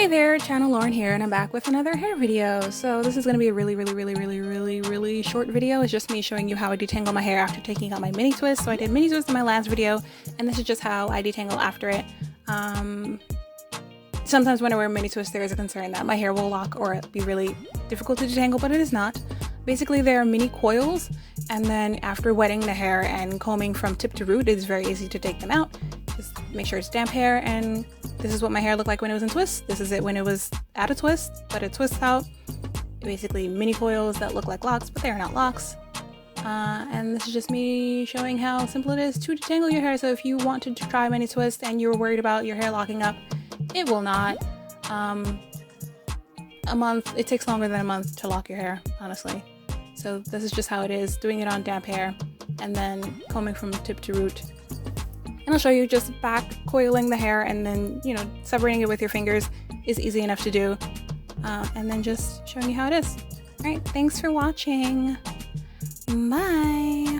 Hey there, Channel Lauren here, and I'm back with another hair video. So this is going to be a really short video. It's just me showing you how I detangle my hair after taking out my mini twist. So I did mini twist in my last video, and this is just how I detangle after it. Sometimes when I wear mini twist, there is a concern that my hair will lock or be really difficult to detangle, but it is not. Basically, they are mini coils, and then after wetting the hair and combing from tip to root, it is very easy to take them out. Just make sure it's damp hair, and this is what my hair looked like when it was in twist. This is it when it was at a twist, but it twists out. Basically mini coils that look like locks, but they are not locks. And this is just me showing how simple it is to detangle your hair. So if you wanted to try mini twist and you were worried about your hair locking up, it will not. It takes longer than a month to lock your hair, honestly. So this is just how it is, doing it on damp hair and then combing from tip to root. And I'll show you just back coiling the hair, and then, separating it with your fingers is easy enough to do. And then just showing you how it is. All right, thanks for watching. Bye.